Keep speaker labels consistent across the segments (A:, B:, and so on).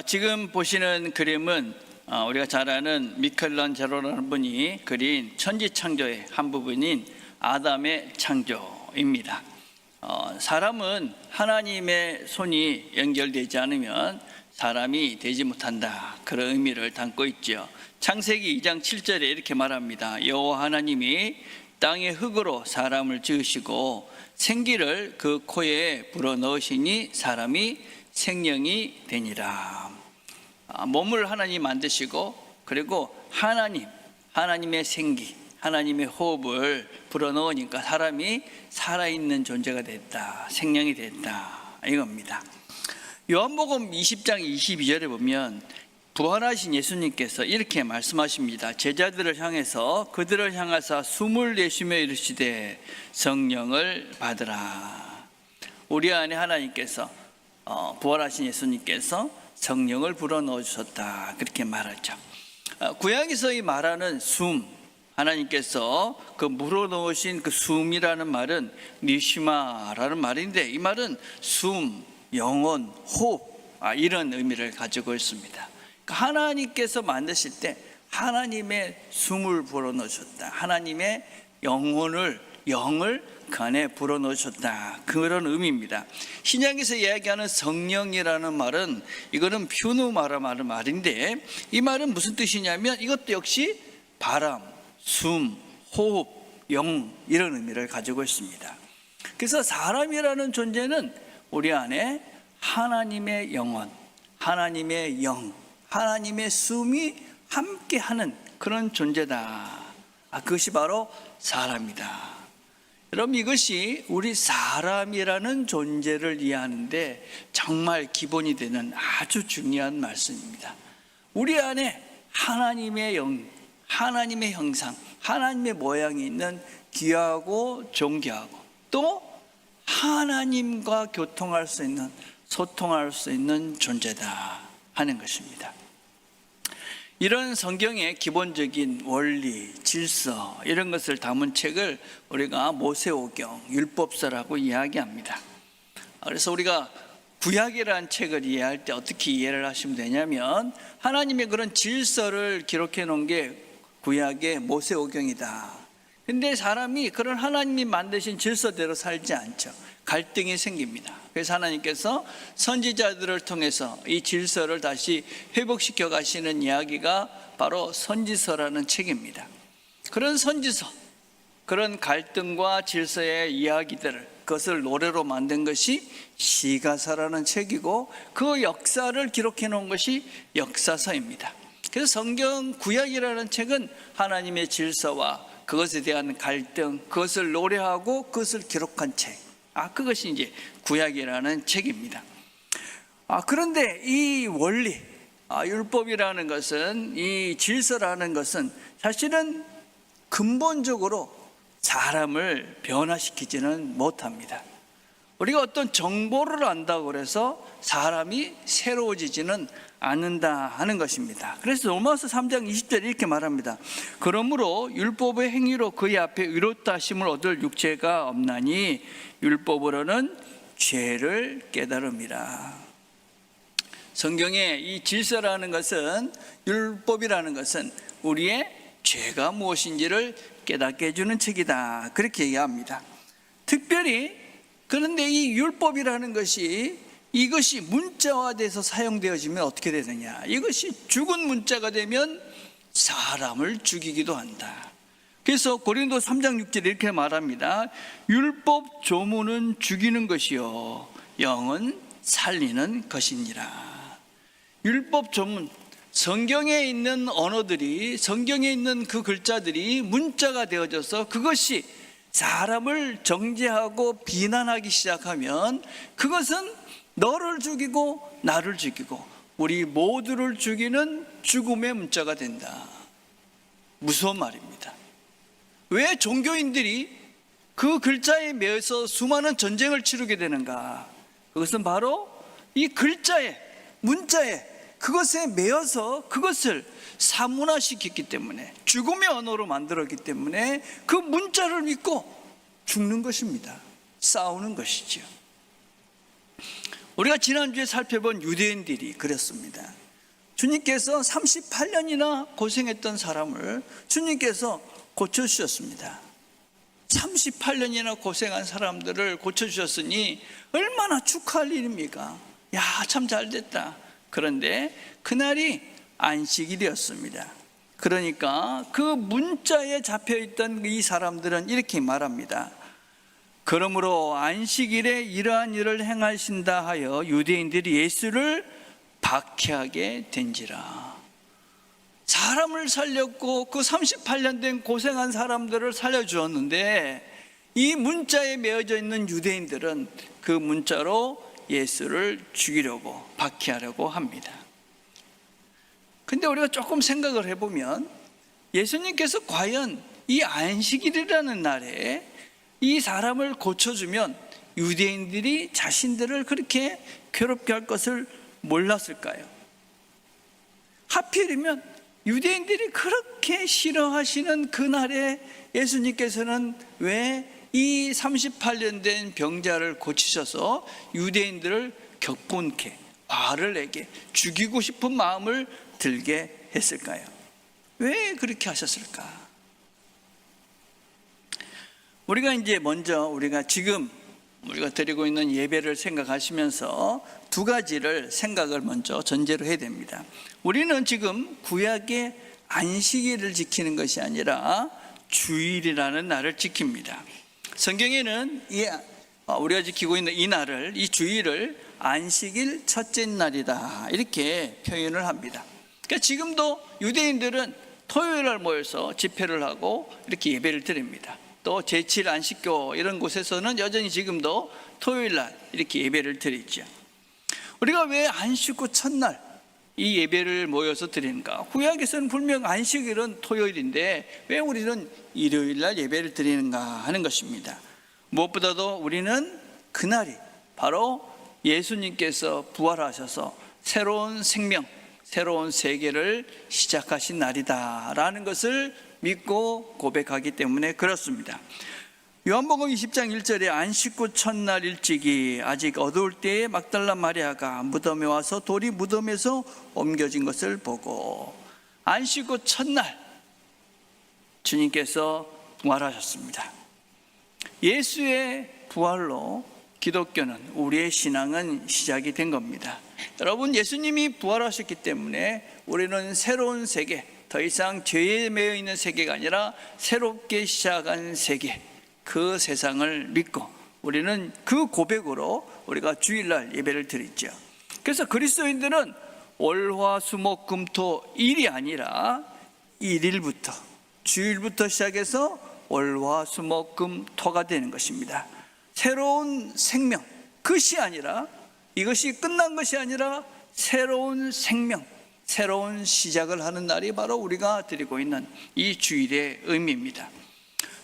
A: 지금 보시는 그림은 우리가 잘 아는 미켈란젤로라는 분이 그린 천지창조의 한 부분인 아담의 창조입니다. 사람은 하나님의 손이 연결되지 않으면 사람이 되지 못한다, 그런 의미를 담고 있죠. 창세기 2장 7절에 이렇게 말합니다. 여호와 하나님이 땅의 흙으로 사람을 지으시고 생기를 그 코에 불어넣으시니 사람이 생명이 되니라. 몸을 하나님 만드시고, 그리고 하나님의 생기, 하나님의 호흡을 불어넣으니까 사람이 살아있는 존재가 됐다, 생명이 됐다, 이겁니다. 요한복음 20장 22절에 보면 부활하신 예수님께서 이렇게 말씀하십니다. 제자들을 향해서 그들을 향하사 숨을 내쉬며 이르시되 성령을 받으라. 우리 안에 하나님께서 부활하신 예수님께서 성령을 불어넣어 주셨다, 그렇게 말하죠. 구약에서 이 말하는 숨, 하나님께서 그 불어넣으신 그 숨이라는 말은 니시마라는 말인데, 이 말은 숨, 영혼, 호흡, 이런 의미를 가지고 있습니다. 그러니까 하나님께서 만드실 때 하나님의 숨을 불어넣으셨다, 하나님의 영을 그 안에 불어넣으셨다, 그런 의미입니다. 신약에서 이야기하는 성령이라는 말은, 이거는 퓨누마라는 말인데, 이 말은 무슨 뜻이냐면 이것도 역시 바람, 숨, 호흡, 영, 이런 의미를 가지고 있습니다. 그래서 사람이라는 존재는 우리 안에 하나님의 영혼, 하나님의 영, 하나님의 숨이 함께하는 그런 존재다. 그것이 바로 사람이다. 여러분, 이것이 우리 사람이라는 존재를 이해하는데 정말 기본이 되는 아주 중요한 말씀입니다. 우리 안에 하나님의 영, 하나님의 형상, 하나님의 모양이 있는 귀하고 존귀하고, 또 하나님과 교통할 수 있는, 소통할 수 있는 존재다 하는 것입니다. 이런 성경의 기본적인 원리, 질서, 이런 것을 담은 책을 우리가 모세오경, 율법서라고 이야기합니다. 그래서 우리가 구약이라는 책을 이해할 때 어떻게 이해를 하시면 되냐면, 하나님의 그런 질서를 기록해 놓은 게 구약의 모세오경이다. 근데 사람이 그런 하나님이 만드신 질서대로 살지 않죠. 갈등이 생깁니다. 그래서 하나님께서 선지자들을 통해서 이 질서를 다시 회복시켜 가시는 이야기가 바로 선지서라는 책입니다. 그런 선지서, 그런 갈등과 질서의 이야기들을, 그것을 노래로 만든 것이 시가사라는 책이고, 그 역사를 기록해 놓은 것이 역사서입니다. 그래서 성경 구약이라는 책은 하나님의 질서와 그것에 대한 갈등, 그것을 노래하고 그것을 기록한 책, 그것이 이제 구약이라는 책입니다. 그런데 이 원리, 율법이라는 것은, 이 질서라는 것은 사실은 근본적으로 사람을 변화시키지는 못합니다. 우리가 어떤 정보를 안다고 해서 사람이 새로워지지는 않는다 하는 것입니다. 그래서 로마서 3장 20절에 이렇게 말합니다. 그러므로 율법의 행위로 그의 앞에 의롭다 하심을 얻을 육체가 없나니 율법으로는 죄를 깨달음이라. 성경의 이 질서라는 것은, 율법이라는 것은 우리의 죄가 무엇인지를 깨닫게 해주는 책이다, 그렇게 얘기합니다. 특별히 그런데 이 율법이라는 것이, 이것이 문자화돼서 사용되어지면 어떻게 되느냐, 이것이 죽은 문자가 되면 사람을 죽이기도 한다. 그래서 고린도 3장 6절에 이렇게 말합니다. 율법 조문은 죽이는 것이요 영은 살리는 것이니라. 율법 조문, 성경에 있는 언어들이, 성경에 있는 그 글자들이 문자가 되어져서 그것이 사람을 정죄하고 비난하기 시작하면 그것은 너를 죽이고 나를 죽이고 우리 모두를 죽이는 죽음의 문자가 된다. 무서운 말입니다. 왜 종교인들이 그 글자에 매여서 수많은 전쟁을 치르게 되는가? 그것은 바로 이 글자에, 문자에, 그것에 매여서 그것을 사문화시켰기 때문에, 죽음의 언어로 만들었기 때문에 그 문자를 믿고 죽는 것입니다. 싸우는 것이죠. 우리가 지난주에 살펴본 유대인들이 그랬습니다. 주님께서 38년이나 고생했던 사람을 주님께서 고쳐주셨습니다. 38년이나 고생한 사람들을 고쳐주셨으니 얼마나 축하할 일입니까? 야, 참 잘됐다. 그런데 그날이 안식일이었습니다. 그러니까 그 문자에 잡혀있던 이 사람들은 이렇게 말합니다. 그러므로 안식일에 이러한 일을 행하신다 하여 유대인들이 예수를 박해하게 된지라. 사람을 살렸고 그 38년 된 고생한 사람들을 살려주었는데 이 문자에 매어져 있는 유대인들은 그 문자로 예수를 죽이려고 박해하려고 합니다. 근데 우리가 조금 생각을 해보면 예수님께서 과연 이 안식일이라는 날에 이 사람을 고쳐주면 유대인들이 자신들을 그렇게 괴롭게 할 것을 몰랐을까요? 하필이면 유대인들이 그렇게 싫어하시는 그날에 예수님께서는 왜 이 38년 된 병자를 고치셔서 유대인들을 격분케, 화를 내게, 죽이고 싶은 마음을 들게 했을까요? 왜 그렇게 하셨을까? 우리가 이제 먼저 우리가 드리고 있는 예배를 생각하시면서 두 가지를 생각을 먼저 전제로 해야 됩니다. 우리는 지금 구약의 안식일을 지키는 것이 아니라 주일이라는 날을 지킵니다. 성경에는 우리가 지키고 있는 이 날을, 이 주일을 안식일 첫째 날이다 이렇게 표현을 합니다. 그러니까 지금도 유대인들은 토요일 날 모여서 집회를 하고 이렇게 예배를 드립니다. 또 제7 안식교 이런 곳에서는 여전히 지금도 토요일 날 이렇게 예배를 드리죠. 우리가 왜 안식 후 첫날 이 예배를 모여서 드리는가? 구약에서는 분명 안식일은 토요일인데 왜 우리는 일요일 날 예배를 드리는가 하는 것입니다. 무엇보다도 우리는 그날이 바로 예수님께서 부활하셔서 새로운 생명, 새로운 세계를 시작하신 날이다라는 것을 믿고 고백하기 때문에 그렇습니다. 요한복음 20장 1절에 안식 후 첫날 일찍이 아직 어두울 때에 막달라 마리아가 무덤에 와서 돌이 무덤에서 옮겨진 것을 보고, 안식 후 첫날 주님께서 부활하셨습니다. 예수의 부활로 기독교는, 우리의 신앙은 시작이 된 겁니다. 여러분, 예수님이 부활하셨기 때문에 우리는 새로운 세계, 더 이상 죄에 매여 있는 세계가 아니라 새롭게 시작한 세계, 그 세상을 믿고 우리는 그 고백으로 우리가 주일날 예배를 드리죠. 그래서 그리스도인들은 월화수목금토 일이 아니라 일일부터, 주일부터 시작해서 월화수목금토가 되는 것입니다. 새로운 생명, 그것이 아니라, 이것이 끝난 것이 아니라 새로운 생명, 새로운 시작을 하는 날이 바로 우리가 드리고 있는 이 주일의 의미입니다.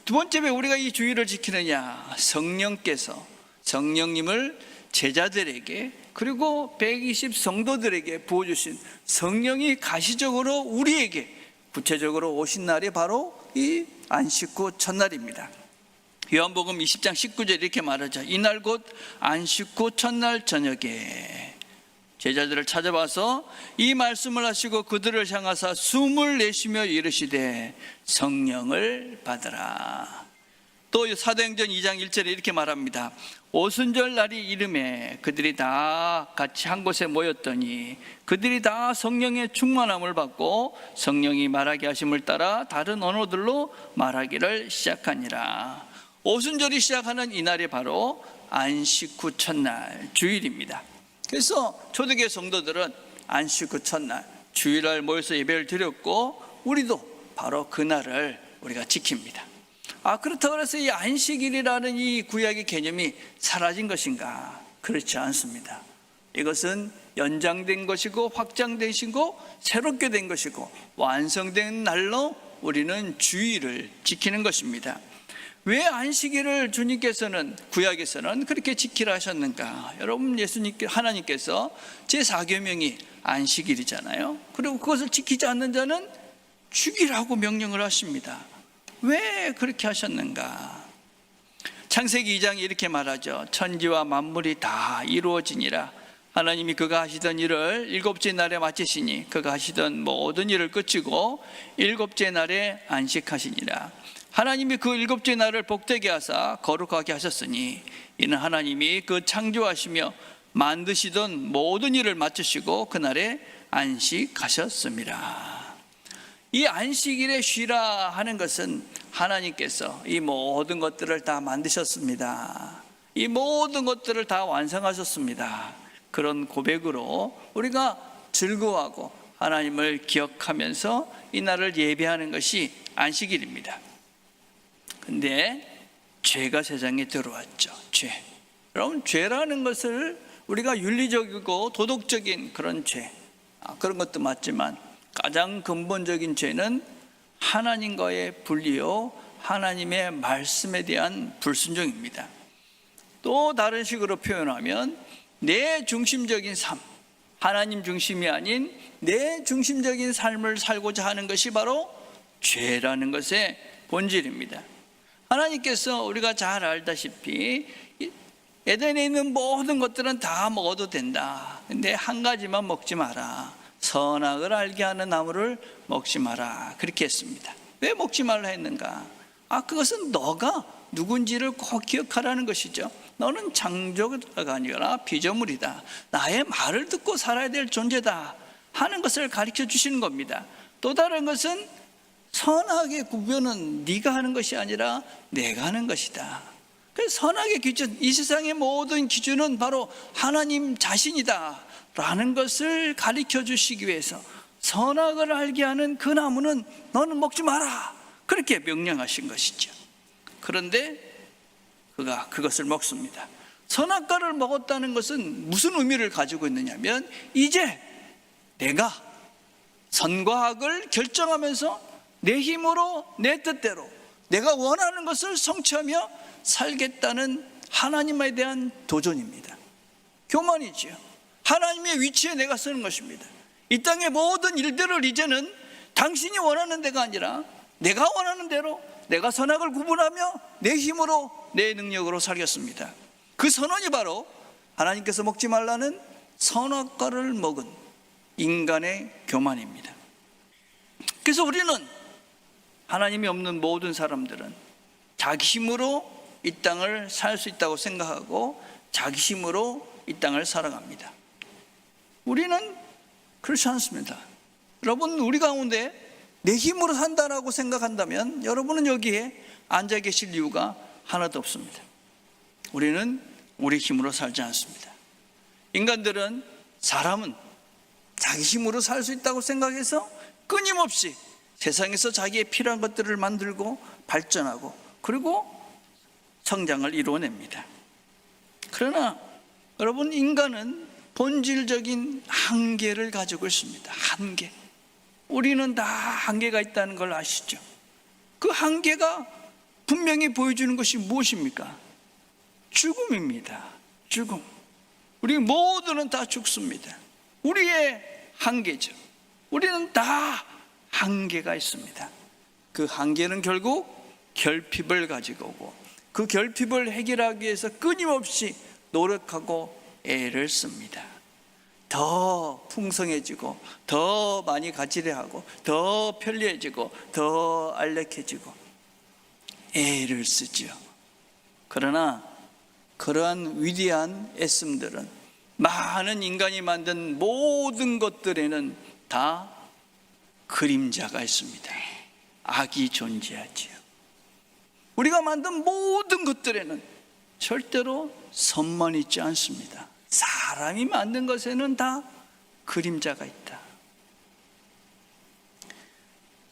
A: 두 번째, 왜 우리가 이 주일을 지키느냐? 성령님을 제자들에게 그리고 120 성도들에게 부어주신 성령이 가시적으로 우리에게 구체적으로 오신 날이 바로 이 안식 후 첫날입니다. 요한복음 20장 19절 이렇게 말하죠. 이날 곧 안식 후 첫날 저녁에 제자들을 찾아와서 이 말씀을 하시고 그들을 향하사 숨을 내쉬며 이르시되 성령을 받으라. 또 사도행전 2장 1절에 이렇게 말합니다. 오순절 날이 이름에 그들이 다 같이 한 곳에 모였더니 그들이 다 성령의 충만함을 받고 성령이 말하게 하심을 따라 다른 언어들로 말하기를 시작하니라. 오순절이 시작하는 이날이 바로 안식 후 첫날 주일입니다. 그래서 초대교회 성도들은 안식 후 첫날 주일날 모여서 예배를 드렸고, 우리도 바로 그날을 우리가 지킵니다. 그렇다고 해서 이 안식일이라는 이 구약의 개념이 사라진 것인가? 그렇지 않습니다. 이것은 연장된 것이고 확장된 것이고 새롭게 된 것이고 완성된 날로 우리는 주일을 지키는 것입니다. 왜 안식일을 주님께서는, 구약에서는 그렇게 지키라 하셨는가? 여러분, 하나님께서 제4계명이 안식일이잖아요. 그리고 그것을 지키지 않는 자는 죽이라고 명령을 하십니다. 왜 그렇게 하셨는가? 창세기 2장이 이렇게 말하죠. 천지와 만물이 다 이루어지니라. 하나님이 그가 하시던 일을 일곱째 날에 마치시니 그가 하시던 모든 일을 끝이고 일곱째 날에 안식하시니라. 하나님이 그 일곱째 날을 복되게 하사 거룩하게 하셨으니 이는 하나님이 그 창조하시며 만드시던 모든 일을 마치시고 그날에 안식하셨습니다. 이 안식일에 쉬라 하는 것은 하나님께서 이 모든 것들을 다 만드셨습니다. 이 모든 것들을 다 완성하셨습니다. 그런 고백으로 우리가 즐거워하고 하나님을 기억하면서 이 날을 예배하는 것이 안식일입니다. 근데 죄가 세상에 들어왔죠. 죄. 여러분, 죄라는 것을 우리가 윤리적이고 도덕적인 그런 죄, 그런 것도 맞지만 가장 근본적인 죄는 하나님과의 분리요, 하나님의 말씀에 대한 불순종입니다. 또 다른 식으로 표현하면 내 중심적인 삶, 하나님 중심이 아닌 내 중심적인 삶을 살고자 하는 것이 바로 죄라는 것의 본질입니다. 하나님께서 우리가 잘 알다시피 에덴에 있는 모든 것들은 다 먹어도 된다. 근데 한 가지만 먹지 마라. 선악을 알게 하는 나무를 먹지 마라. 그렇게 했습니다. 왜 먹지 말라 했는가? 그것은 너가 누군지를 꼭 기억하라는 것이죠. 너는 창조가 아니라 피조물이다. 나의 말을 듣고 살아야 될 존재다 하는 것을 가르쳐 주시는 겁니다. 또 다른 것은 선악의 구별은 네가 하는 것이 아니라 내가 하는 것이다. 그래서 선악의 기준, 이 세상의 모든 기준은 바로 하나님 자신이다 라는 것을 가르쳐 주시기 위해서 선악을 알게 하는 그 나무는 너는 먹지 마라, 그렇게 명령하신 것이죠. 그런데 그가 그것을 먹습니다. 선악과를 먹었다는 것은 무슨 의미를 가지고 있느냐면 이제 내가 선과 악을 결정하면서 내 힘으로 내 뜻대로 내가 원하는 것을 성취하며 살겠다는 하나님에 대한 도전입니다. 교만이지요. 하나님의 위치에 내가 서는 것입니다. 이 땅의 모든 일들을 이제는 당신이 원하는 데가 아니라 내가 원하는 대로 내가 선악을 구분하며 내 힘으로 내 능력으로 살겠습니다. 그 선언이 바로 하나님께서 먹지 말라는 선악과를 먹은 인간의 교만입니다. 그래서 우리는 하나님이 없는 모든 사람들은 자기 힘으로 이 땅을 살 수 있다고 생각하고 자기 힘으로 이 땅을 살아갑니다. 우리는 그렇지 않습니다. 여러분, 우리 가운데 내 힘으로 산다라고 생각한다면 여러분은 여기에 앉아 계실 이유가 하나도 없습니다. 우리는 우리 힘으로 살지 않습니다. 인간들은, 사람은 자기 힘으로 살 수 있다고 생각해서 끊임없이 세상에서 자기의 필요한 것들을 만들고 발전하고 그리고 성장을 이루어냅니다. 그러나 여러분, 인간은 본질적인 한계를 가지고 있습니다. 한계. 우리는 다 한계가 있다는 걸 아시죠? 그 한계가 분명히 보여주는 것이 무엇입니까? 죽음입니다. 죽음. 우리 모두는 다 죽습니다. 우리의 한계죠. 우리는 다 한계가 있습니다. 그 한계는 결국 결핍을 가지고 오고 그 결핍을 해결하기 위해서 끊임없이 노력하고 애를 씁니다. 더 풍성해지고 더 많이 가지려 하고 더 편리해지고 더 안락해지고 애를 쓰죠. 그러나 그러한 위대한 애씀들은 많은 인간이 만든 모든 것들에는 다 그림자가 있습니다. 악이 존재하지요. 우리가 만든 모든 것들에는 절대로 선만 있지 않습니다. 사람이 만든 것에는 다 그림자가 있다.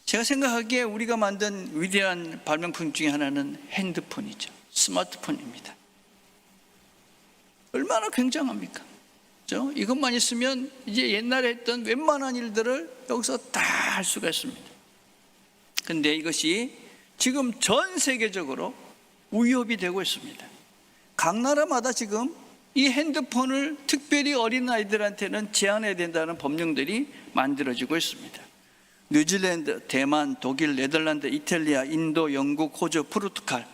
A: 제가 생각하기에 우리가 만든 위대한 발명품 중에 하나는 핸드폰이죠. 스마트폰입니다. 얼마나 굉장합니까? 그렇죠? 이것만 있으면 이제 옛날에 했던 웬만한 일들을 여기서 다 할 수가 있습니다. 근데 이것이 지금 전 세계적으로 위협이 되고 있습니다. 각 나라마다 지금 이 핸드폰을 특별히 어린아이들한테는 제한해야 된다는 법령들이 만들어지고 있습니다. 뉴질랜드, 대만, 독일, 네덜란드, 이탈리아, 인도, 영국, 호주, 포르투갈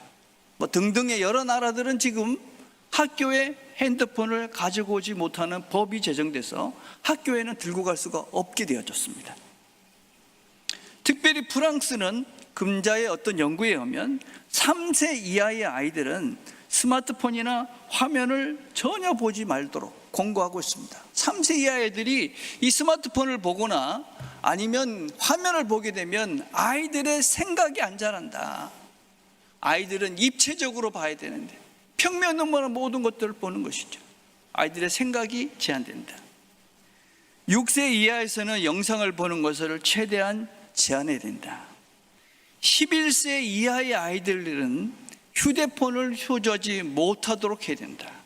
A: 등등의 여러 나라들은 지금 학교에 핸드폰을 가지고 오지 못하는 법이 제정돼서 학교에는 들고 갈 수가 없게 되어졌습니다. 특별히 프랑스는 금자의 어떤 연구에 의하면 3세 이하의 아이들은 스마트폰이나 화면을 전혀 보지 말도록 권고하고 있습니다. 3세 이하 애들이 이 스마트폰을 보거나 아니면 화면을 보게 되면 아이들의 생각이 안 자란다. 아이들은 입체적으로 봐야 되는데 평면으로 모든 것들을 보는 것이죠. 아이들의 생각이 제한된다. 6세 이하에서는 영상을 보는 것을 최대한 제한해야 된다. 11세 이하의 아이들은 휴대폰을 효조하지 못하도록 해야 된다.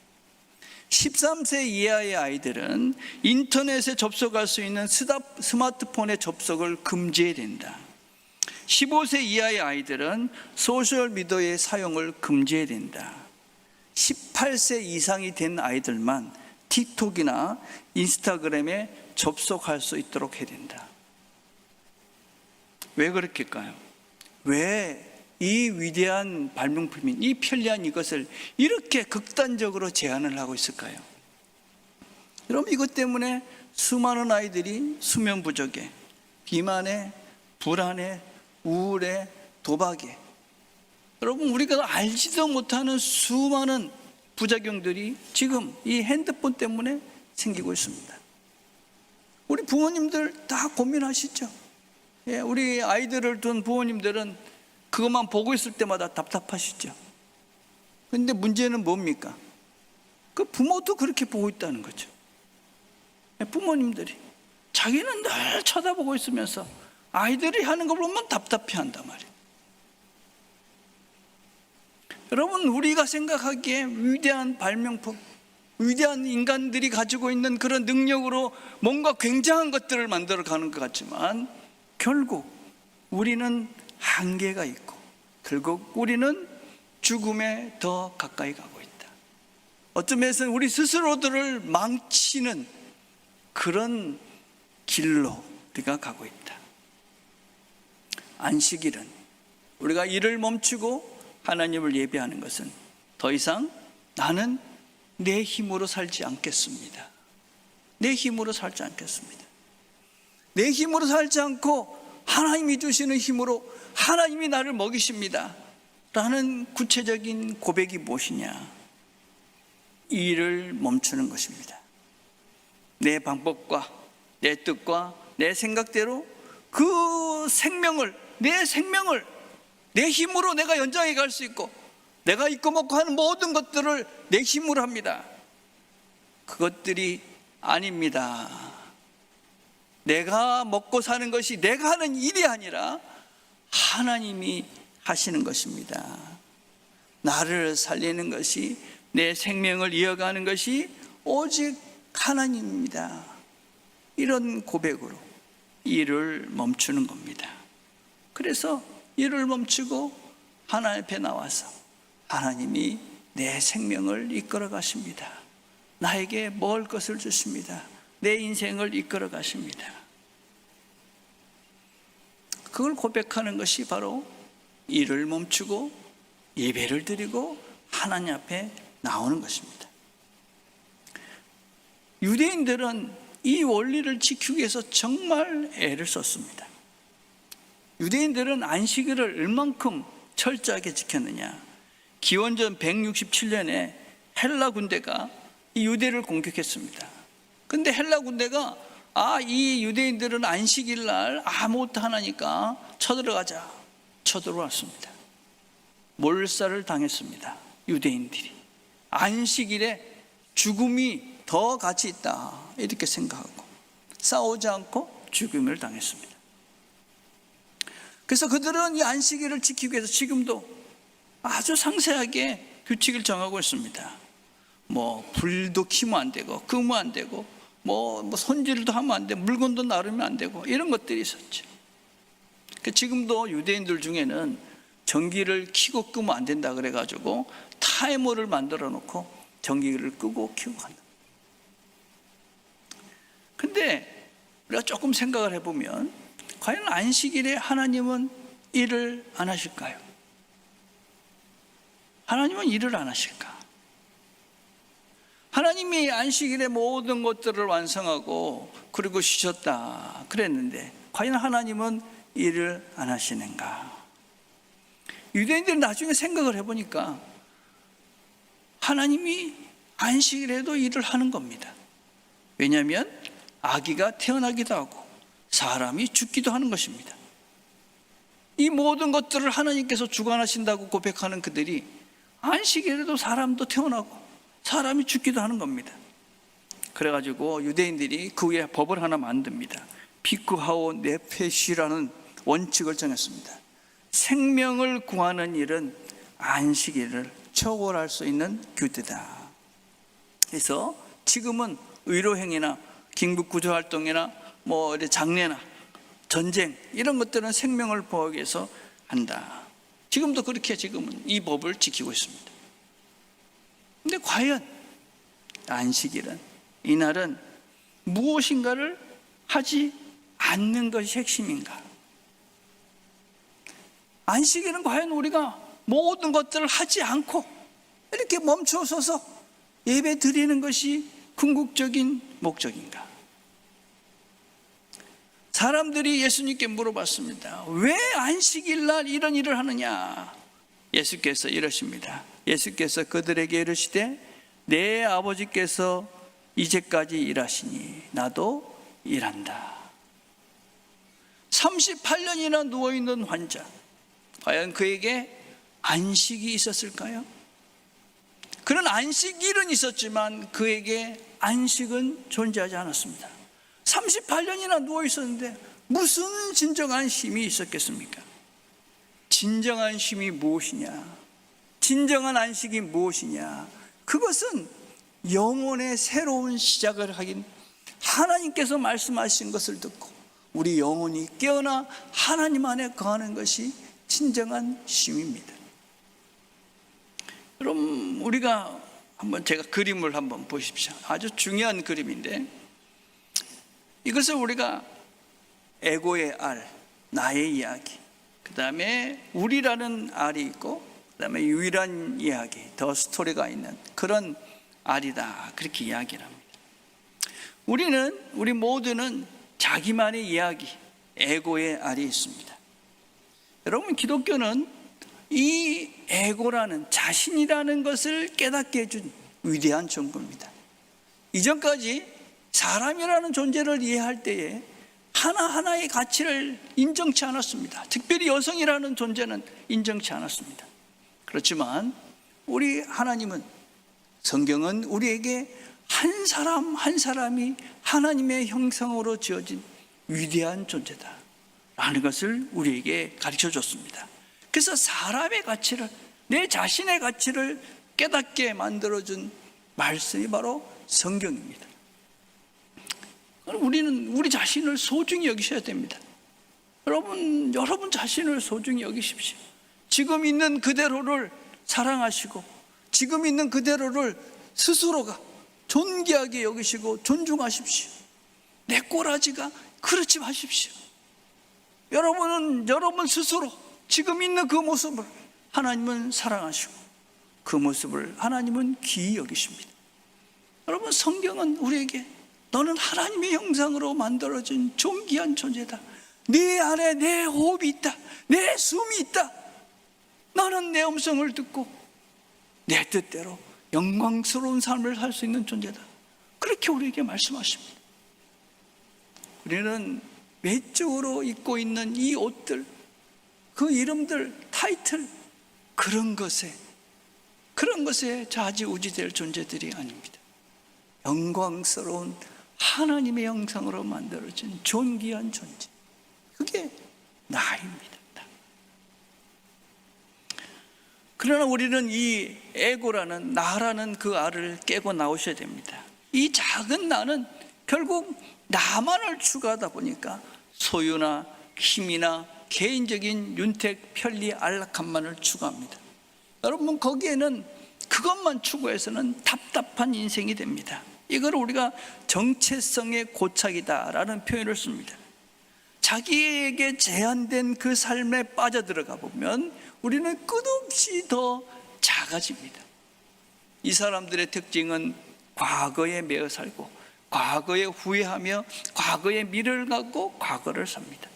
A: 13세 이하의 아이들은 인터넷에 접속할 수 있는 스마트폰의 접속을 금지해야 된다. 15세 이하의 아이들은 소셜미디어의 사용을 금지해야 된다. 18세 이상이 된 아이들만 틱톡이나 인스타그램에 접속할 수 있도록 해야 된다. 왜 그렇게일까요? 왜 이 위대한 발명품인 이 편리한 이것을 이렇게 극단적으로 제한을 하고 있을까요? 여러분, 이것 때문에 수많은 아이들이 수면 부족에, 비만에, 불안에, 우울에, 도박에, 여러분, 우리가 알지도 못하는 수많은 부작용들이 지금 이 핸드폰 때문에 생기고 있습니다. 우리 부모님들 다 고민하시죠? 우리 아이들을 둔 부모님들은 그것만 보고 있을 때마다 답답하시죠? 그런데 문제는 뭡니까? 그 부모도 그렇게 보고 있다는 거죠. 부모님들이 자기는 늘 쳐다보고 있으면서 아이들이 하는 걸 보면 답답해 한단 말이에요. 여러분, 우리가 생각하기에 위대한 발명품, 위대한 인간들이 가지고 있는 그런 능력으로 뭔가 굉장한 것들을 만들어 가는 것 같지만 결국 우리는 한계가 있고 결국 우리는 죽음에 더 가까이 가고 있다. 어떤 면에서는 우리 스스로들을 망치는 그런 길로 우리가 가고 있다. 안식일은 우리가 일을 멈추고 하나님을 예배하는 것은 더 이상 나는 내 힘으로 살지 않겠습니다. 내 힘으로 살지 않겠습니다. 내 힘으로 살지 않고 하나님이 주시는 힘으로 하나님이 나를 먹이십니다 라는 구체적인 고백이 무엇이냐? 일을 멈추는 것입니다. 내 방법과 내 뜻과 내 생각대로 그 생명을, 내 생명을 내 힘으로 내가 연장해 갈 수 있고 내가 입고 먹고 하는 모든 것들을 내 힘으로 합니다. 그것들이 아닙니다. 내가 먹고 사는 것이 내가 하는 일이 아니라 하나님이 하시는 것입니다. 나를 살리는 것이, 내 생명을 이어가는 것이 오직 하나님입니다. 이런 고백으로 일을 멈추는 겁니다. 그래서 일을 멈추고 하나님 앞에 나와서 하나님이 내 생명을 이끌어 가십니다. 나에게 먹을 것을 주십니다. 내 인생을 이끌어 가십니다. 그걸 고백하는 것이 바로 일을 멈추고 예배를 드리고 하나님 앞에 나오는 것입니다. 유대인들은 이 원리를 지키기 위해서 정말 애를 썼습니다. 유대인들은 안식일을 얼만큼 철저하게 지켰느냐? 기원전 167년에 헬라 군대가 이 유대를 공격했습니다. 근데 헬라 군대가 이 유대인들은 안식일 날 아무것도 안 하니까 쳐들어가자. 쳐들어왔습니다. 몰살을 당했습니다. 유대인들이 안식일에 죽음이 더 가치 있다 이렇게 생각하고 싸우지 않고 죽음을 당했습니다. 그래서 그들은 이 안식일을 지키기 위해서 지금도 아주 상세하게 규칙을 정하고 있습니다. 불도 켜면 안 되고 끄면 안 되고 손질도 하면 안 되고 물건도 나르면 안 되고 이런 것들이 있었죠. 지금도 유대인들 중에는 전기를 켜고 끄면 안 된다 그래가지고 타이머를 만들어 놓고 전기를 끄고 켜고 간다. 근데 우리가 조금 생각을 해보면 과연 안식일에 하나님은 일을 안 하실까요? 하나님은 일을 안 하실까? 하나님이 안식일에 모든 것들을 완성하고 그리고 쉬셨다 그랬는데 과연 하나님은 일을 안 하시는가? 유대인들이 나중에 생각을 해보니까 하나님이 안식일에도 일을 하는 겁니다. 왜냐하면 아기가 태어나기도 하고 사람이 죽기도 하는 것입니다. 이 모든 것들을 하나님께서 주관하신다고 고백하는 그들이 안식일에도 사람도 태어나고 사람이 죽기도 하는 겁니다. 그래가지고 유대인들이 그 위에 법을 하나 만듭니다. 피크하오 네페시라는 원칙을 정했습니다. 생명을 구하는 일은 안식일을 초월할 수 있는 규례다. 그래서 지금은 의료행위나 긴급구조활동이나 장례나 전쟁 이런 것들은 생명을 보호하기 위해서 한다. 지금도 그렇게 지금은 이 법을 지키고 있습니다. 근데 과연 안식일은, 이날은 무엇인가를 하지 않는 것이 핵심인가? 안식일은 과연 우리가 모든 것들을 하지 않고 이렇게 멈춰서서 예배 드리는 것이 궁극적인 목적인가? 사람들이 예수님께 물어봤습니다. 왜 안식일 날 이런 일을 하느냐? 예수께서 이러십니다. 예수께서 그들에게 이르시되 내 아버지께서 이제까지 일하시니 나도 일한다. 38년이나 누워있는 환자, 과연 그에게 안식이 있었을까요? 그런 안식일은 있었지만 그에게 안식은 존재하지 않았습니다. 38년이나 누워있었는데 무슨 진정한 쉼이 있었겠습니까? 진정한 쉼이 무엇이냐? 진정한 안식이 무엇이냐? 그것은 영혼의 새로운 시작을 하긴 하나님께서 말씀하신 것을 듣고 우리 영혼이 깨어나 하나님 안에 거하는 것이 진정한 쉼입니다. 그럼 우리가 제가 그림을 한번 보십시오. 아주 중요한 그림인데 이것을 우리가 에고의 알, 나의 이야기, 그 다음에 우리라는 알이 있고 그 다음에 유일한 이야기, 더 스토리가 있는 그런 알이다, 그렇게 이야기를 합니다. 우리 모두는 자기만의 이야기, 에고의 알이 있습니다. 여러분, 기독교는 이 에고라는, 자신이라는 것을 깨닫게 해준 위대한 종교입니다. 이전까지 사람이라는 존재를 이해할 때에 하나하나의 가치를 인정치 않았습니다. 특별히 여성이라는 존재는 인정치 않았습니다. 그렇지만 우리 하나님은, 성경은 우리에게 한 사람 한 사람이 하나님의 형상으로 지어진 위대한 존재다 라는 것을 우리에게 가르쳐 줬습니다. 그래서 사람의 가치를, 내 자신의 가치를 깨닫게 만들어준 말씀이 바로 성경입니다. 우리는 우리 자신을 소중히 여기셔야 됩니다. 여러분 자신을 소중히 여기십시오. 지금 있는 그대로를 사랑하시고 지금 있는 그대로를 스스로가 존귀하게 여기시고 존중하십시오. 내 꼬라지가 그렇지 마십시오. 여러분은 여러분 스스로 지금 있는 그 모습을 하나님은 사랑하시고 그 모습을 하나님은 귀히 여기십니다. 여러분, 성경은 우리에게 너는 하나님의 형상으로 만들어진 존귀한 존재다. 네 안에 내 호흡이 있다. 내 숨이 있다. 너는 내 음성을 듣고 내 뜻대로 영광스러운 삶을 살 수 있는 존재다. 그렇게 우리에게 말씀하십니다. 우리는 외적으로 입고 있는 이 옷들, 그 이름들, 타이틀, 그런 것에 좌지우지될 존재들이 아닙니다. 영광스러운 하나님의 형상으로 만들어진 존귀한 존재, 그게 나입니다. 그러나 우리는 이 에고라는, 나라는 그 알을 깨고 나오셔야 됩니다. 이 작은 나는 결국 나만을 추구하다 보니까 소유나 힘이나 개인적인 윤택, 편리, 안락함만을 추구합니다. 여러분, 거기에는 그것만 추구해서는 답답한 인생이 됩니다. 이걸 우리가 정체성의 고착이다라는 표현을 씁니다. 자기에게 제한된 그 삶에 빠져들어가 보면 우리는 끝없이 더 작아집니다. 이 사람들의 특징은 과거에 매여 살고 과거에 후회하며 과거의 미래를 갖고 과거를 삽니다.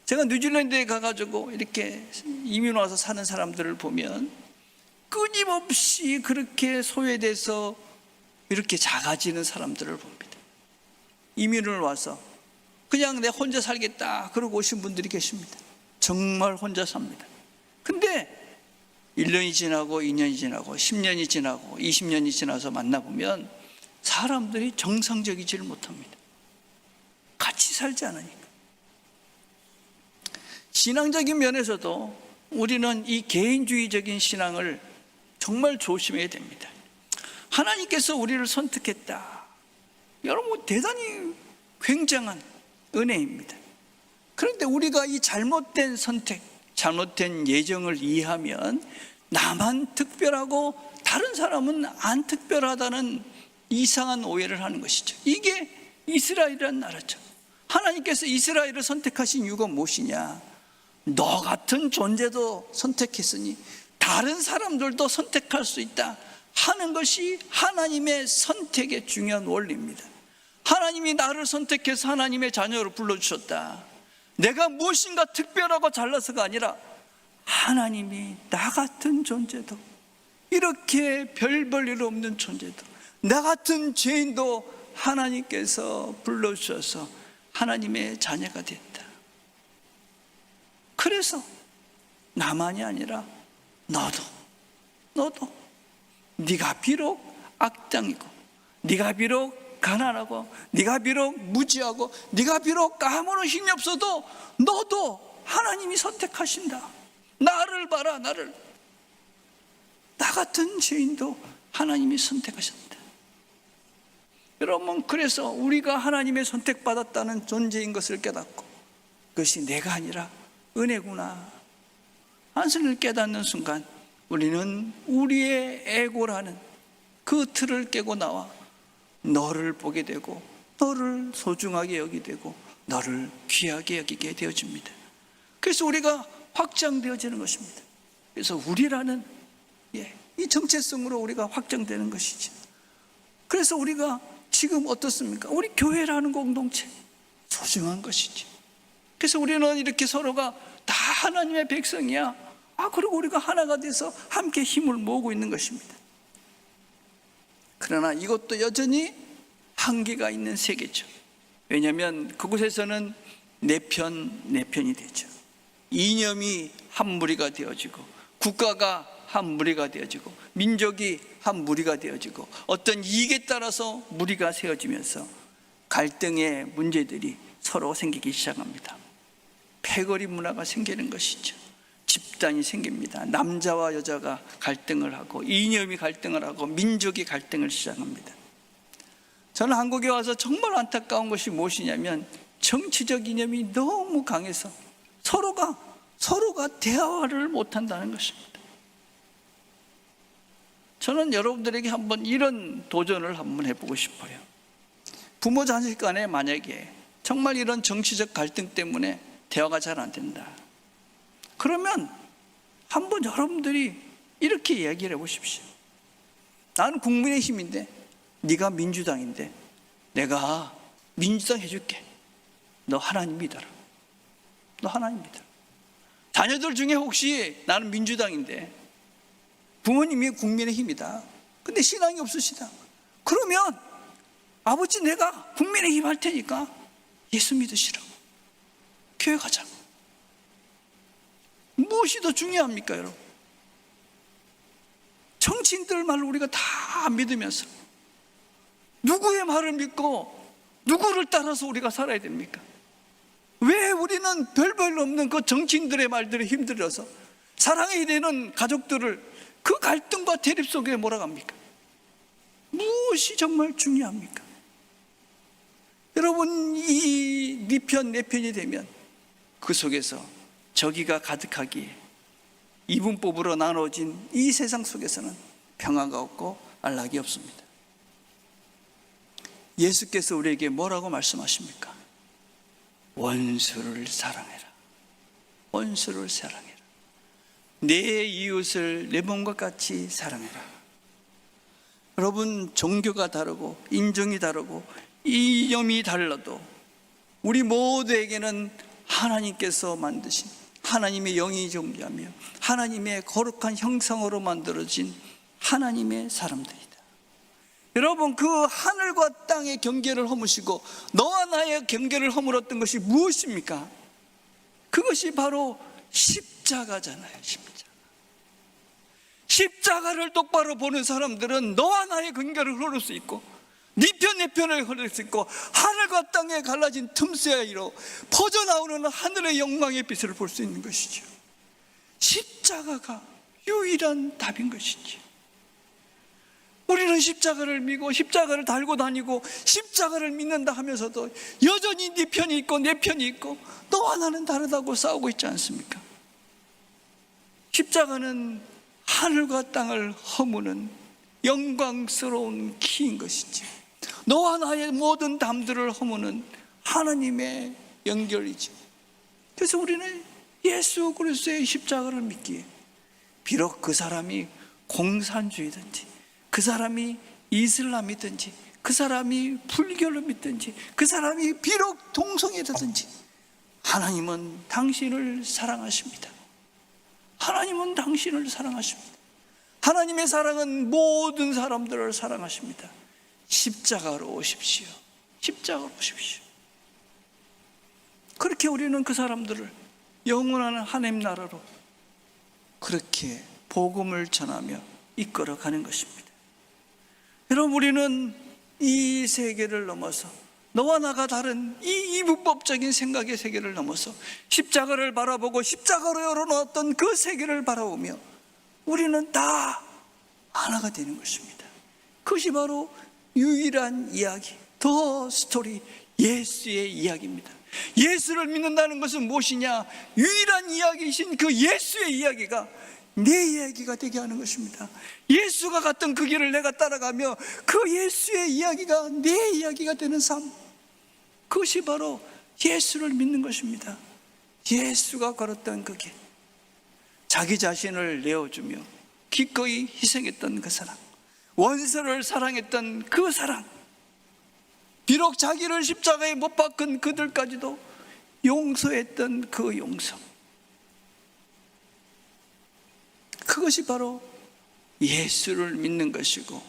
A: 제가 뉴질랜드에 가가지고 이렇게 이민 와서 사는 사람들을 보면 끊임없이 그렇게 소외돼서 이렇게 작아지는 사람들을 봅니다. 이민을 와서 그냥 내 혼자 살겠다 그러고 오신 분들이 계십니다. 정말 혼자 삽니다. 근데 1년이 지나고 2년이 지나고 10년이 지나고 20년이 지나서 만나보면 사람들이 정상적이지를 못합니다. 같이 살지 않으니까. 신앙적인 면에서도 우리는 이 개인주의적인 신앙을 정말 조심해야 됩니다. 하나님께서 우리를 선택했다. 여러분, 대단히 굉장한 은혜입니다. 그런데 우리가 이 잘못된 선택, 잘못된 예정을 이해하면 나만 특별하고 다른 사람은 안 특별하다는 이상한 오해를 하는 것이죠. 이게 이스라엘이라는 나라죠. 하나님께서 이스라엘을 선택하신 이유가 무엇이냐? 너 같은 존재도 선택했으니 다른 사람들도 선택할 수 있다 하는 것이 하나님의 선택의 중요한 원리입니다. 하나님이 나를 선택해서 하나님의 자녀로 불러주셨다. 내가 무엇인가 특별하고 잘나서가 아니라 하나님이 나 같은 존재도, 이렇게 별 볼 일 없는 존재도, 나 같은 죄인도 하나님께서 불러주셔서 하나님의 자녀가 됐다. 그래서 나만이 아니라 너도 네가 비록 악당이고, 네가 비록 가난하고, 네가 비록 무지하고, 네가 비록 아무런 힘이 없어도 너도 하나님이 선택하신다. 나를 봐라, 나를. 나 같은 죄인도 하나님이 선택하셨다. 여러분, 그래서 우리가 하나님의 선택받았다는 존재인 것을 깨닫고 그것이 내가 아니라 은혜구나 안승을 깨닫는 순간 우리는 우리의 에고라는 그 틀을 깨고 나와 너를 보게 되고 너를 소중하게 여기게 되고 너를 귀하게 여기게 되어집니다. 그래서 우리가 확장되어지는 것입니다. 그래서 우리라는 이 정체성으로 우리가 확장되는 것이지. 그래서 우리가 지금 어떻습니까? 우리 교회라는 공동체 소중한 것이지. 그래서 우리는 이렇게 서로가 다 하나님의 백성이야. 그리고 우리가 하나가 돼서 함께 힘을 모으고 있는 것입니다. 그러나 이것도 여전히 한계가 있는 세계죠. 왜냐하면 그곳에서는 내 편이 되죠. 이념이 한 무리가 되어지고, 국가가 한 무리가 되어지고, 민족이 한 무리가 되어지고, 어떤 이익에 따라서 무리가 세워지면서 갈등의 문제들이 서로 생기기 시작합니다. 패거리 문화가 생기는 것이죠. 집단이 생깁니다. 남자와 여자가 갈등을 하고, 이념이 갈등을 하고, 민족이 갈등을 시작합니다. 저는 한국에 와서 정말 안타까운 것이 무엇이냐면 정치적 이념이 너무 강해서 서로가 대화를 못한다는 것입니다. 저는 여러분들에게 한번 이런 도전을 한번 해보고 싶어요. 부모 자식 간에 만약에 정말 이런 정치적 갈등 때문에 대화가 잘 안 된다, 그러면 한번 여러분들이 이렇게 이야기를 해보십시오. 나는 국민의힘인데 네가 민주당인데 내가 민주당 해줄게. 너 하나님 믿어라. 너 하나님 믿어라. 자녀들 중에 혹시 나는 민주당인데 부모님이 국민의힘이다, 근데 신앙이 없으시다, 그러면 아버지 내가 국민의힘 할 테니까 예수 믿으시라고, 교회 가자고. 무엇이 더 중요합니까, 여러분? 정치인들 말을 우리가 다 믿으면서 누구의 말을 믿고 누구를 따라서 우리가 살아야 됩니까? 왜 우리는 별별 없는 그 정치인들의 말들에 힘들어서 사랑해야 되는 가족들을 그 갈등과 대립 속에 몰아갑니까? 무엇이 정말 중요합니까? 여러분, 이 네 편 내 편이 되면 그 속에서 저기가 가득하기에 이분법으로 나눠진 이 세상 속에서는 평화가 없고 안락이 없습니다. 예수께서 우리에게 뭐라고 말씀하십니까? 원수를 사랑해라. 원수를 사랑해라. 내 이웃을 내 몸과 같이 사랑해라. 여러분, 종교가 다르고 인종이 다르고 이념이 달라도 우리 모두에게는 하나님께서 만드신 하나님의 영이 존재하며 하나님의 거룩한 형상으로 만들어진 하나님의 사람들이다. 여러분, 그 하늘과 땅의 경계를 허무시고 너와 나의 경계를 허물었던 것이 무엇입니까? 그것이 바로 십자가잖아요. 십자가를 똑바로 보는 사람들은 너와 나의 경계를 흐를 수 있고 네 편 내 편을 흐를 수 있고 하늘과 땅에 갈라진 틈 사이로 퍼져나오는 하늘의 영광의 빛을 볼 수 있는 것이죠. 십자가가 유일한 답인 것이지. 우리는 십자가를 믿고 십자가를 달고 다니고 십자가를 믿는다 하면서도 여전히 네 편이 있고 내 편이 있고 너와 나는 다르다고 싸우고 있지 않습니까? 십자가는 하늘과 땅을 허무는 영광스러운 키인 것이지, 너와 나의 모든 담들을 허무는 하나님의 연결이지. 그래서 우리는 예수 그리스도의 십자가를 믿기에 비록 그 사람이 공산주의든지 그 사람이 이슬람이든지 그 사람이 불교를 믿든지 그 사람이 비록 동성애라든지 하나님은 당신을 사랑하십니다. 하나님은 당신을 사랑하십니다. 하나님의 사랑은 모든 사람들을 사랑하십니다. 십자가로 오십시오. 십자가로 오십시오. 그렇게 우리는 그 사람들을 영원한 하나님 나라로 그렇게 복음을 전하며 이끌어가는 것입니다. 여러분, 우리는 이 세계를 넘어서 너와 나가 다른 이 이분법적인 생각의 세계를 넘어서 십자가를 바라보고 십자가로 열어놓았던 그 세계를 바라보며 우리는 다 하나가 되는 것입니다. 그것이 바로 유일한 이야기, 더 스토리, 예수의 이야기입니다. 예수를 믿는다는 것은 무엇이냐? 유일한 이야기이신 그 예수의 이야기가 내 이야기가 되게 하는 것입니다. 예수가 갔던 그 길을 내가 따라가며 그 예수의 이야기가 내 이야기가 되는 삶, 그것이 바로 예수를 믿는 것입니다. 예수가 걸었던 그 길, 자기 자신을 내어주며 기꺼이 희생했던 그 사랑, 원수를 사랑했던 그 사랑, 비록 자기를 십자가에 못 박은 그들까지도 용서했던 그 용서, 그것이 바로 예수를 믿는 것이고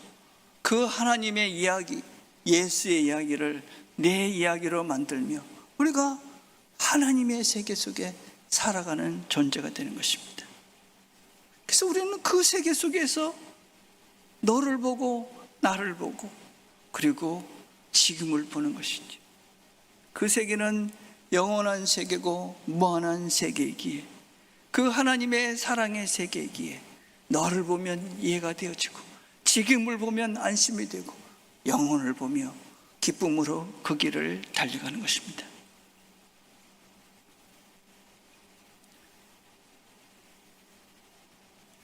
A: 그 하나님의 이야기, 예수의 이야기를 내 이야기로 만들며 우리가 하나님의 세계 속에 살아가는 존재가 되는 것입니다. 그래서 우리는 그 세계 속에서 너를 보고 나를 보고 그리고 지금을 보는 것이죠. 그 세계는 영원한 세계고 무한한 세계이기에, 그 하나님의 사랑의 세계이기에 너를 보면 이해가 되어지고 지금을 보면 안심이 되고 영혼을 보며 기쁨으로 그 길을 달려가는 것입니다.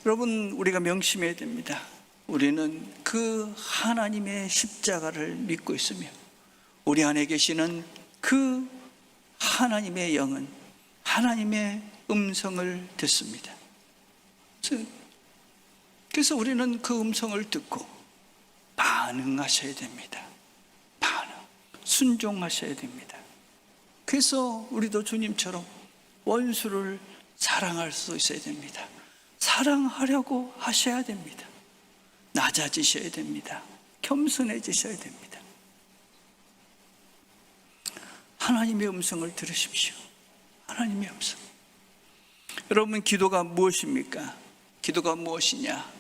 A: 여러분, 우리가 명심해야 됩니다. 우리는 그 하나님의 십자가를 믿고 있으며 우리 안에 계시는 그 하나님의 영은 하나님의 음성을 듣습니다. 그래서 우리는 그 음성을 듣고 반응하셔야 됩니다. 순종하셔야 됩니다. 그래서 우리도 주님처럼 원수를 사랑할 수 있어야 됩니다. 사랑하려고 하셔야 됩니다. 낮아지셔야 됩니다. 겸손해지셔야 됩니다. 하나님의 음성을 들으십시오. 하나님의 음성. 여러분, 기도가 무엇입니까? 기도가 무엇이냐?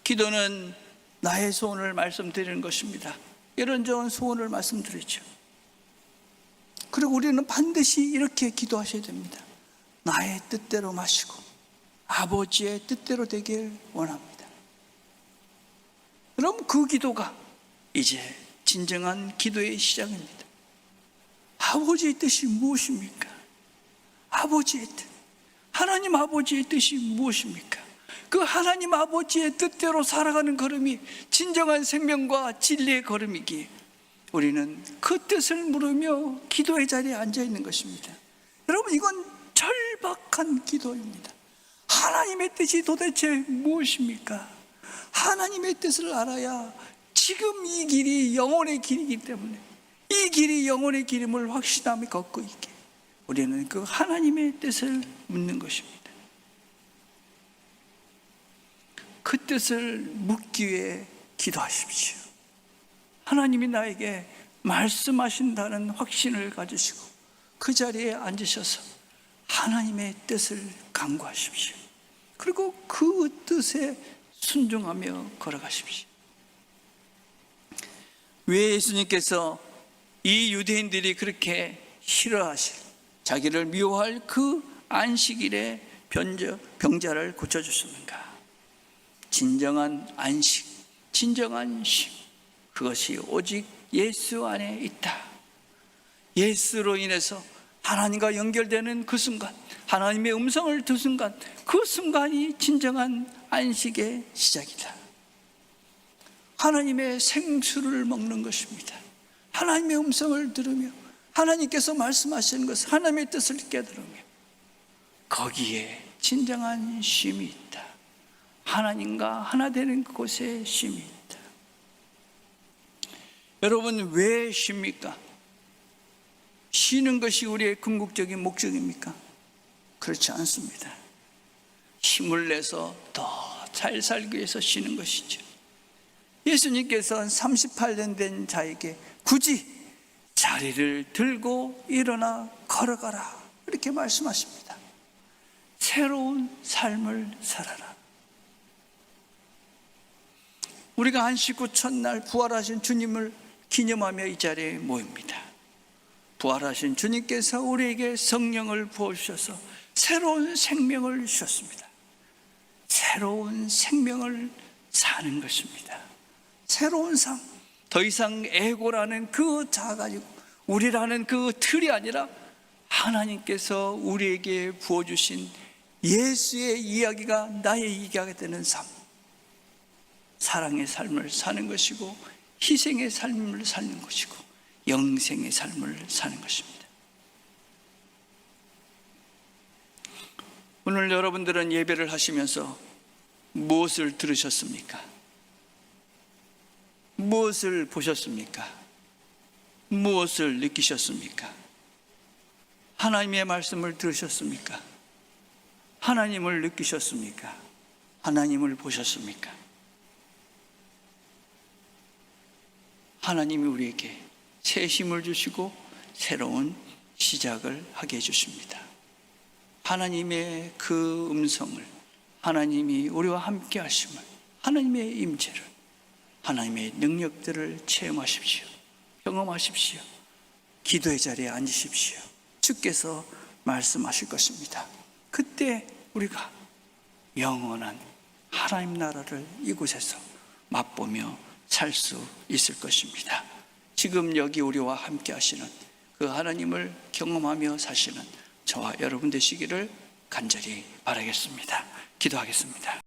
A: 기도는 나의 소원을 말씀드리는 것입니다. 이런저런 소원을 말씀드리죠. 그리고 우리는 반드시 이렇게 기도하셔야 됩니다. 나의 뜻대로 마시고 아버지의 뜻대로 되길 원합니다. 여러분, 그 기도가 이제 진정한 기도의 시작입니다. 아버지의 뜻이 무엇입니까? 아버지의 뜻, 하나님 아버지의 뜻이 무엇입니까? 그 하나님 아버지의 뜻대로 살아가는 걸음이 진정한 생명과 진리의 걸음이기에 우리는 그 뜻을 물으며 기도의 자리에 앉아 있는 것입니다. 여러분, 이건 절박한 기도입니다. 하나님의 뜻이 도대체 무엇입니까? 하나님의 뜻을 알아야 지금 이 길이 영혼의 길이기 때문에 이 길이 영혼의 길임을 확신하며 걷고 있게 우리는 그 하나님의 뜻을 묻는 것입니다. 그 뜻을 묻기 위해 기도하십시오. 하나님이 나에게 말씀하신다는 확신을 가지시고 그 자리에 앉으셔서 하나님의 뜻을 간구하십시오. 그리고 그 뜻에 순종하며 걸어가십시오. 왜 예수님께서 이 유대인들이 그렇게 싫어하실, 자기를 미워할 그 안식일에 병자를 고쳐주셨는가? 진정한 안식, 진정한 쉼, 그것이 오직 예수 안에 있다. 예수로 인해서 하나님과 연결되는 그 순간, 하나님의 음성을 듣는 순간, 그 순간이 진정한 안식의 시작이다. 하나님의 생수를 먹는 것입니다. 하나님의 음성을 들으며 하나님께서 말씀하시는 것을, 하나님의 뜻을 깨달으며 거기에 진정한 쉼이 있다. 하나님과 하나 되는 그곳에 쉼이 있다. 여러분, 왜 쉽니까? 쉬는 것이 우리의 궁극적인 목적입니까? 그렇지 않습니다. 힘을 내서 더 잘 살기 위해서 쉬는 것이죠. 예수님께서는 38년 된 자에게 굳이 자리를 들고 일어나 걸어가라 이렇게 말씀하십니다. 새로운 삶을 살아라. 우리가 안식 후 첫날 부활하신 주님을 기념하며 이 자리에 모입니다. 부활하신 주님께서 우리에게 성령을 부어주셔서 새로운 생명을 주셨습니다. 새로운 생명을 사는 것입니다. 새로운 삶, 더 이상 에고라는 그 자 가지고 우리라는 그 틀이 아니라 하나님께서 우리에게 부어주신 예수의 이야기가 나의 이야기가 되는 삶, 사랑의 삶을 사는 것이고 희생의 삶을 사는 것이고 영생의 삶을 사는 것입니다. 오늘 여러분들은 예배를 하시면서 무엇을 들으셨습니까? 무엇을 보셨습니까? 무엇을 느끼셨습니까? 하나님의 말씀을 들으셨습니까? 하나님을 느끼셨습니까? 하나님을 보셨습니까? 하나님이 우리에게 새 힘을 주시고 새로운 시작을 하게 해주십니다. 하나님의 그 음성을, 하나님이 우리와 함께 하심을, 하나님의 임재를, 하나님의 능력들을 체험하십시오. 경험하십시오. 기도의 자리에 앉으십시오. 주께서 말씀하실 것입니다. 그때 우리가 영원한 하나님 나라를 이곳에서 맛보며 살 수 있을 것입니다. 지금 여기 우리와 함께 하시는 그 하나님을 경험하며 사시는 저와 여러분 되시기를 간절히 바라겠습니다. 기도하겠습니다.